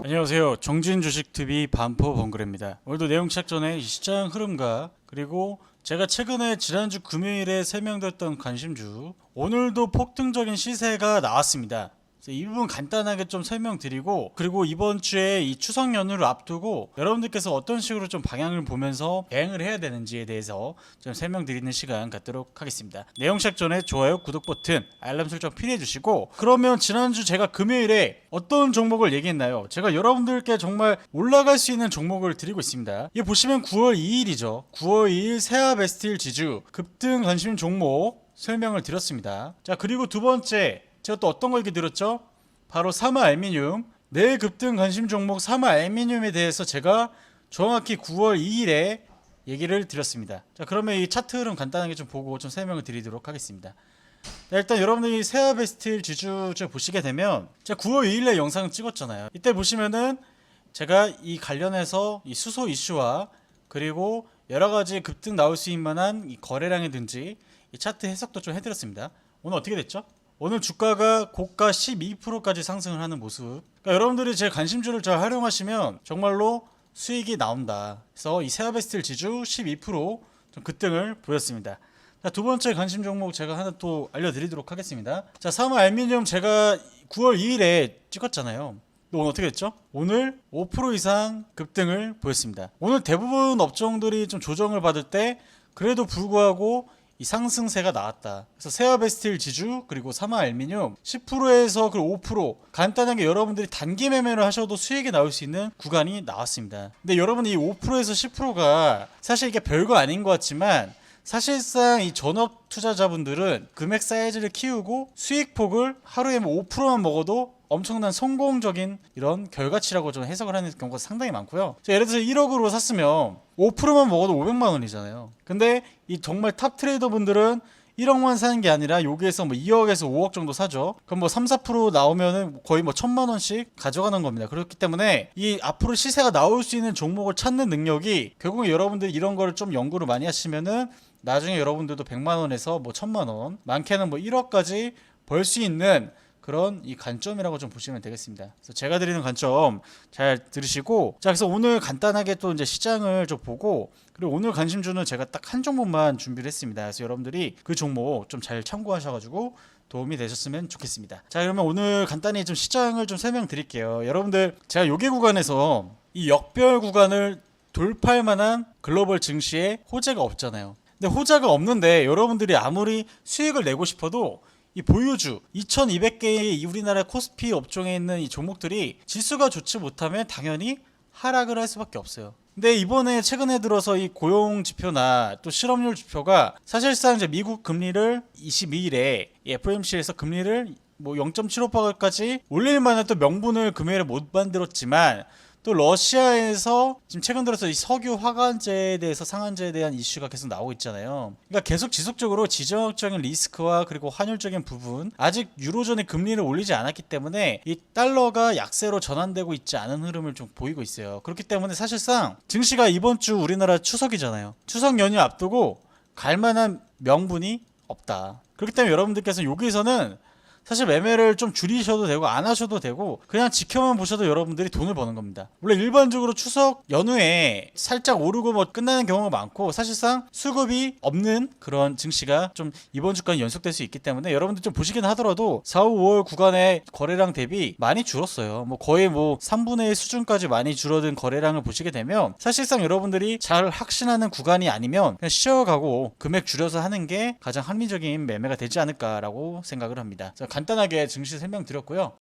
안녕하세요. 정진주식TV 반포 번그레입니다. 오늘도 내용 시작 전에 시장 흐름과 그리고 제가 최근에 지난주 금요일에 설명드렸던 관심주, 오늘도 폭등적인 시세가 나왔습니다. 이 부분 간단하게 좀 설명드리고, 그리고 이번 주에 이 추석 연휴를 앞두고 여러분들께서 어떤 식으로 좀 방향을 보면서 대응을 해야 되는지에 대해서 좀 설명드리는 시간 갖도록 하겠습니다. 내용 시작 전에 좋아요, 구독 버튼, 알람 설정 필요해 주시고, 그러면 지난주 제가 금요일에 어떤 종목을 얘기했나요? 제가 여러분들께 정말 올라갈 수 있는 종목을 드리고 있습니다. 이 보시면 9월 2일이죠. 9월 2일 세아베스틸 지주 급등 관심 종목 설명을 드렸습니다. 자, 그리고 두 번째, 제가 또 어떤 걸 얘기 드렸죠? 바로 사마알미늄, 내일 급등 관심 종목 사마알미늄에 대해서 제가 정확히 9월 2일에 얘기를 드렸습니다. 자, 그러면 이 차트 흐름 간단하게 좀 보고 좀 설명을 드리도록 하겠습니다. 자, 일단 여러분들이 세아베스틸 지주 보시게 되면 제가 9월 2일에 영상을 찍었잖아요. 이때 보시면은 제가 이 관련해서 이 수소 이슈와 그리고 여러가지 급등 나올 수 있는 만한 이 거래량이든지 이 차트 해석도 좀 해드렸습니다. 오늘 어떻게 됐죠? 오늘 주가가 고가 12%까지 상승을 하는 모습. 그러니까 여러분들이 제 관심주를 잘 활용하시면 정말로 수익이 나온다. 그래서 이 세아베스틸 지주 12%좀 급등을 보였습니다. 자, 두 번째 관심 종목 제가 하나 또 알려드리도록 하겠습니다. 자, 사마알미늄 제가 9월 2일에 찍었잖아요. 오늘 어떻게 됐죠? 오늘 5% 이상 급등을 보였습니다. 오늘 대부분 업종들이 좀 조정을 받을 때 그래도 불구하고 이 상승세가 나왔다. 그래서 세아베스틸 지주 그리고 사마알미늄 10%에서 그 5% 간단하게 여러분들이 단기 매매를 하셔도 수익이 나올 수 있는 구간이 나왔습니다. 근데 여러분 이 5%에서 10%가 사실 이게 별거 아닌 것 같지만 사실상 이 전업 투자자분들은 금액 사이즈를 키우고 수익폭을 하루에 뭐 5%만 먹어도 엄청난 성공적인 이런 결과치라고 좀 해석을 하는 경우가 상당히 많고요. 예를 들어서 1억으로 샀으면 5%만 먹어도 500만 원이잖아요. 근데 이 정말 탑 트레이더 분들은 1억만 사는 게 아니라 여기에서 뭐 2억에서 5억 정도 사죠. 그럼 뭐 3, 4% 나오면은 거의 뭐 1000만 원씩 가져가는 겁니다. 그렇기 때문에 이 앞으로 시세가 나올 수 있는 종목을 찾는 능력이 결국은 여러분들이 이런 거를 좀 연구를 많이 하시면은 나중에 여러분들도 100만 원에서 뭐 1000만 원, 많게는 뭐 1억까지 벌 수 있는 그런 이 관점이라고 좀 보시면 되겠습니다. 그래서 제가 드리는 관점 잘 들으시고, 자, 그래서 오늘 간단하게 또 이제 시장을 좀 보고, 그리고 오늘 관심주는 제가 딱 한 종목만 준비를 했습니다. 그래서 여러분들이 그 종목 좀 잘 참고하셔가지고 도움이 되셨으면 좋겠습니다. 자, 그러면 오늘 간단히 좀 시장을 좀 설명드릴게요. 여러분들 제가 요게 구간에서 이 역별 구간을 돌파할 만한 글로벌 증시에 호재가 없잖아요. 근데 호재가 없는데 여러분들이 아무리 수익을 내고 싶어도 이 보유주 2200개의 우리나라 코스피 업종에 있는 이 종목들이 지수가 좋지 못하면 당연히 하락을 할 수밖에 없어요. 근데 이번에 최근에 들어서 이 고용 지표나 또 실업률 지표가 사실상 이제 미국 금리를 22일에 FOMC에서 금리를 뭐 0.75%까지 올릴 만한 또 명분을 금요일에 못 만들었지만, 또 러시아에서 지금 최근 들어서 이 석유 화관제에 대해서 상한제에 대한 이슈가 계속 나오고 있잖아요. 그러니까 계속 지속적으로 지정학적인 리스크와 그리고 환율적인 부분, 아직 유로존의 금리를 올리지 않았기 때문에 이 달러가 약세로 전환되고 있지 않은 흐름을 좀 보이고 있어요. 그렇기 때문에 사실상 증시가 이번 주 우리나라 추석이잖아요. 추석 연휴 앞두고 갈만한 명분이 없다. 그렇기 때문에 여러분들께서 여기서는 사실 매매를 좀 줄이셔도 되고 안 하셔도 되고 그냥 지켜만 보셔도 여러분들이 돈을 버는 겁니다. 원래 일반적으로 추석 연휴에 살짝 오르고 뭐 끝나는 경우가 많고, 사실상 수급이 없는 그런 증시가 좀 이번 주까지 연속될 수 있기 때문에 여러분들 좀 보시긴 하더라도 4, 5월 구간의 거래량 대비 많이 줄었어요. 뭐 거의 뭐 3분의 1 수준까지 많이 줄어든 거래량을 보시게 되면 사실상 여러분들이 잘 확신하는 구간이 아니면 그냥 쉬어가고 금액 줄여서 하는 게 가장 합리적인 매매가 되지 않을까라고 생각을 합니다. 간단하게 증시 설명드렸고요.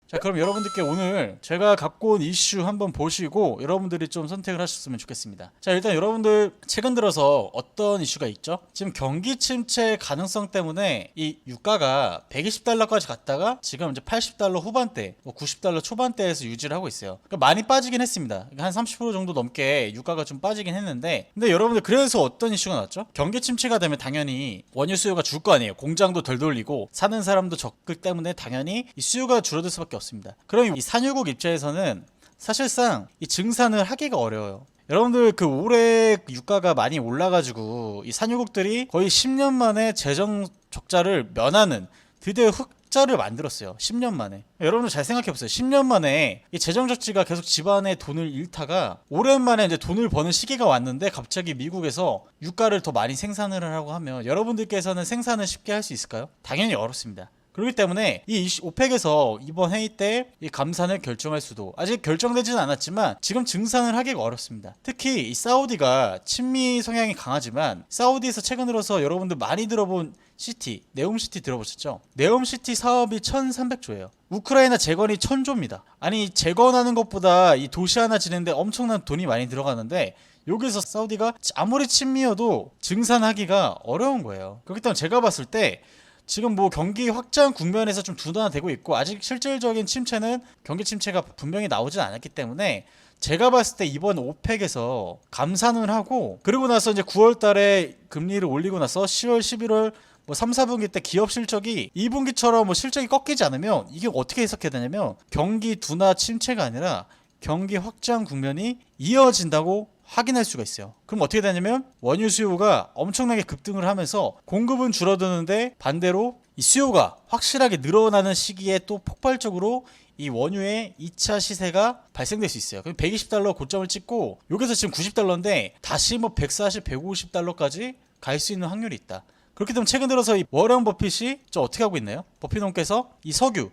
자, 그럼 여러분들께 오늘 제가 갖고 온 이슈 한번 보시고 여러분들이 좀 선택을 하셨으면 좋겠습니다. 자, 일단 여러분들 최근 들어서 어떤 이슈가 있죠? 지금 경기 침체 가능성 때문에 이 유가가 120달러까지 갔다가 지금 이제 80달러 후반대, 뭐 90달러 초반대에서 유지를 하고 있어요. 그러니까 많이 빠지긴 했습니다. 한 30% 정도 넘게 유가가 좀 빠지긴 했는데, 근데 여러분들 그래서 어떤 이슈가 났죠? 경기 침체가 되면 당연히 원유 수요가 줄 거 아니에요. 공장도 덜 돌리고 사는 사람도 적기 때문에 당연히 이 수요가 줄어들 수밖에 없습니다. 그럼 이 산유국 입장에서는 사실상 이 증산을 하기가 어려워요. 여러분들 그 올해 유가가 많이 올라가지고 이 산유국들이 거의 10년 만에 재정 적자를 면하는 드디어 흑자를 만들었어요. 10년 만에. 여러분들 잘 생각해보세요. 10년 만에 이 재정적지가 계속 집안의 돈을 잃다가 오랜만에 이제 돈을 버는 시기가 왔는데 갑자기 미국에서 유가를 더 많이 생산을 하라고 하면 여러분들께서는 생산을 쉽게 할 수 있을까요? 당연히 어렵습니다. 그렇기 때문에 이 오펙에서 이번 회의 때 이 감산을 결정할 수도 아직 결정되지는 않았지만 지금 증산을 하기가 어렵습니다. 특히 이 사우디가 친미 성향이 강하지만 사우디에서 최근 들어서 여러분들 많이 들어본 시티, 네옴시티 들어보셨죠? 네옴시티 사업이 1300조예요. 우크라이나 재건이 1000조입니다. 아니 재건하는 것보다 이 도시 하나 지는데 엄청난 돈이 많이 들어가는데 여기서 사우디가 아무리 친미여도 증산하기가 어려운 거예요. 그렇기 때문에 제가 봤을 때 지금 뭐 경기 확장 국면에서 좀 둔화되고 있고 아직 실질적인 침체는 경기 침체가 분명히 나오진 않았기 때문에 제가 봤을 때 이번 오펙에서 감산을 하고 그리고 나서 이제 9월 달에 금리를 올리고 나서 10월, 11월 뭐 3, 4분기 때 기업 실적이 2분기처럼 뭐 실적이 꺾이지 않으면 이게 어떻게 해석해야 되냐면 경기 둔화 침체가 아니라 경기 확장 국면이 이어진다고 확인할 수가 있어요. 그럼 어떻게 되냐면 원유 수요가 엄청나게 급등을 하면서 공급은 줄어드는데 반대로 이 수요가 확실하게 늘어나는 시기에 또 폭발적으로 이 원유의 2차 시세가 발생될 수 있어요. 그럼 120달러 고점을 찍고 여기서 지금 90달러인데 다시 뭐 140, 150달러까지 갈 수 있는 확률이 있다. 그렇기 때문에 최근 들어서 이 워런 버핏이 어떻게 하고 있나요? 버핏님께서 이 석유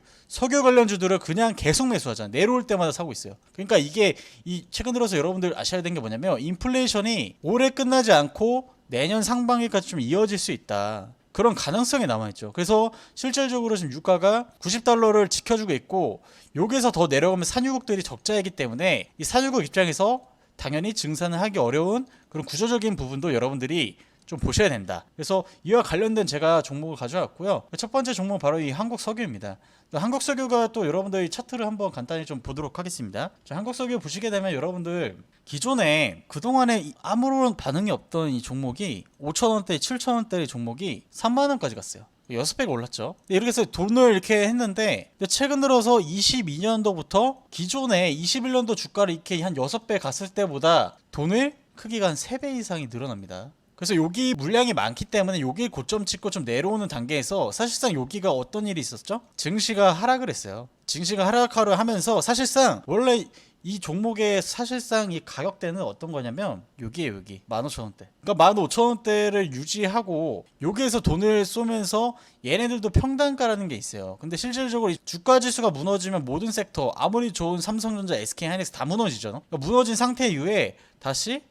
관련주들을 그냥 계속 매수하잖아요. 내려올 때마다 사고 있어요. 그러니까 이게 이 최근 들어서 여러분들 아셔야 되는 게 뭐냐면 인플레이션이 올해 끝나지 않고 내년 상반기까지 좀 이어질 수 있다. 그런 가능성이 남아있죠. 그래서 실질적으로 지금 유가가 90달러를 지켜주고 있고 여기서 더 내려가면 산유국들이 적자이기 때문에 이 산유국 입장에서 당연히 증산을 하기 어려운 그런 구조적인 부분도 여러분들이 좀 보셔야 된다. 그래서 이와 관련된 제가 종목을 가져왔고요. 첫 번째 종목은 바로 이 한국석유입니다. 한국석유가 또 여러분들이 차트를 한번 간단히 좀 보도록 하겠습니다. 자, 한국석유 보시게 되면 여러분들 기존에 그동안에 아무런 반응이 없던 이 종목이 5,000원대, 7,000원대의 종목이 3만원까지 갔어요. 6배가 올랐죠. 이렇게 해서 돈을 이렇게 했는데 최근 들어서 22년도부터 기존에 21년도 주가를 이렇게 한 6배 갔을 때보다 돈을 크기가 한 3배 이상이 늘어납니다. 그래서 여기 물량이 많기 때문에 여기 고점 찍고 좀 내려오는 단계에서 사실상 여기가 어떤 일이 있었죠? 증시가 하락을 했어요. 증시가 하락을 하면서 사실상 원래 이 종목의 사실상 이 가격대는 어떤 거냐면 여기에요. 여기 15,000원대. 그러니까 15,000원대를 유지하고 여기에서 돈을 쏘면서 얘네들도 평단가라는 게 있어요. 근데 실질적으로 주가 지수가 무너지면 모든 섹터 아무리 좋은 삼성전자, SK하이닉스 다 무너지죠. 그러니까 무너진 상태 이후에 다시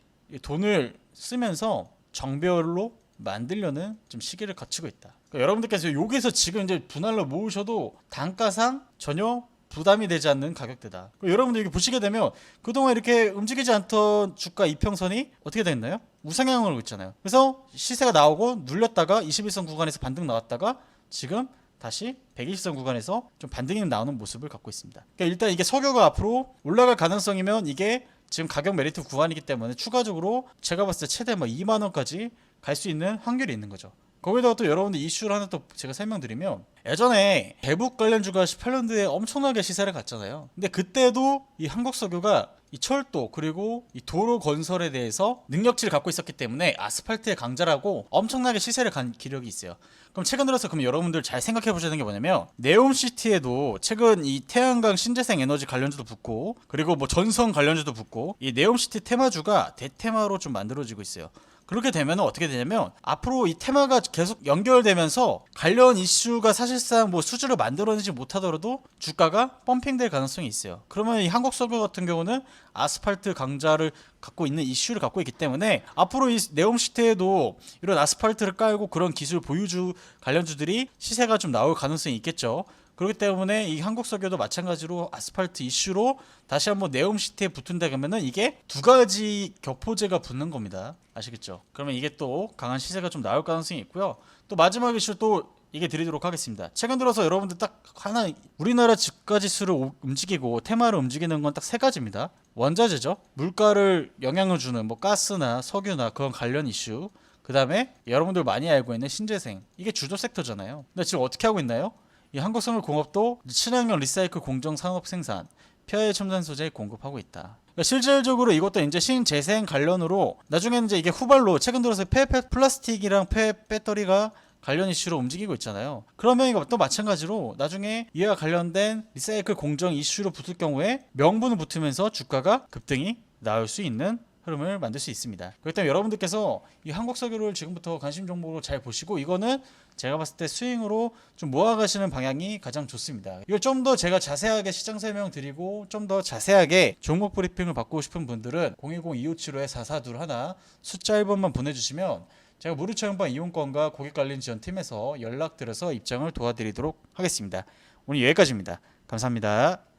돈을 쓰면서 정배열로 만들려는 좀 시기를 거치고 있다. 그러니까 여러분들께서 여기서 지금 이제 분할로 모으셔도 단가상 전혀 부담이 되지 않는 가격대다. 여러분들 여기 보시게 되면 그동안 이렇게 움직이지 않던 주가 이평선이 어떻게 됐나요? 우상향을 하고 있잖아요. 그래서 시세가 나오고 눌렸다가 21선 구간에서 반등 나왔다가 지금 다시 120선 구간에서 좀 반등이 나오는 모습을 갖고 있습니다. 그러니까 일단 이게 석유가 앞으로 올라갈 가능성이면 이게 지금 가격 메리트 구간이기 때문에 추가적으로 제가 봤을 때 최대 뭐 2만원까지 갈 수 있는 확률이 있는 거죠. 거기다가 또 여러분들 이슈를 하나 또 제가 설명드리면 예전에 대북 관련주가 18년도에 엄청나게 시세를 갔잖아요. 근데 그때도 이 한국석유가 이 철도 그리고 이 도로 건설에 대해서 능력치를 갖고 있었기 때문에 아스팔트의 강자라고 엄청나게 시세를 간 기력이 있어요. 그럼 최근 들어서 그럼 여러분들 잘 생각해 보셔야 되는 게 뭐냐면 네옴시티에도 최근 이 태양광 신재생 에너지 관련주도 붙고 그리고 뭐 전선 관련주도 붙고 이 네옴시티 테마주가 대테마로 좀 만들어지고 있어요. 그렇게 되면 어떻게 되냐면 앞으로 이 테마가 계속 연결되면서 관련 이슈가 사실상 뭐 수주를 만들어내지 못하더라도 주가가 펌핑될 가능성이 있어요. 그러면 이 한국석유 같은 경우는 아스팔트 강자를 갖고 있는 이슈를 갖고 있기 때문에 앞으로 이 네옴시티에도 이런 아스팔트를 깔고 그런 기술 보유주 관련주들이 시세가 좀 나올 가능성이 있겠죠. 그렇기 때문에 이 한국석유도 마찬가지로 아스팔트 이슈로 다시 한번 네옴시티에 붙은다 그러면은 이게 두 가지 격포제가 붙는 겁니다. 아시겠죠? 그러면 이게 또 강한 시세가 좀 나올 가능성이 있고요. 또 마지막 이슈 또 이게 드리도록 하겠습니다. 최근 들어서 여러분들 딱 하나 우리나라 주가지수를 움직이고 테마를 움직이는 건 딱 세 가지입니다. 원자재죠. 물가를 영향을 주는 뭐 가스나 석유나 그런 관련 이슈. 그 다음에 여러분들 많이 알고 있는 신재생. 이게 주도 섹터잖아요. 근데 지금 어떻게 하고 있나요? 이 한국석유공업도 친환경 리사이클 공정 산업 생산, 폐화의 첨단 소재 공급하고 있다. 그러니까 실질적으로 이것도 이제 신재생 관련으로 나중에는 이제 이게 후발로 최근 들어서 폐 플라스틱이랑 폐 배터리가 관련 이슈로 움직이고 있잖아요. 그러면 이거 또 마찬가지로 나중에 이와 관련된 리사이클 공정 이슈로 붙을 경우에 명분을 붙으면서 주가가 급등이 나올 수 있는 흐름을 만들 수 있습니다. 그렇기 때문에 여러분들께서 이 한국석유를 지금부터 관심 종목으로 잘 보시고, 이거는 제가 봤을 때 스윙으로 좀 모아가시는 방향이 가장 좋습니다. 이걸 좀 더 제가 자세하게 시장 설명 드리고 좀 더 자세하게 종목 브리핑을 받고 싶은 분들은 010-2575-4421 숫자 1번만 보내주시면 제가 무료 체험반 이용권과 고객 관련 지원팀에서 연락드려서 입장을 도와드리도록 하겠습니다. 오늘 여기까지입니다. 감사합니다.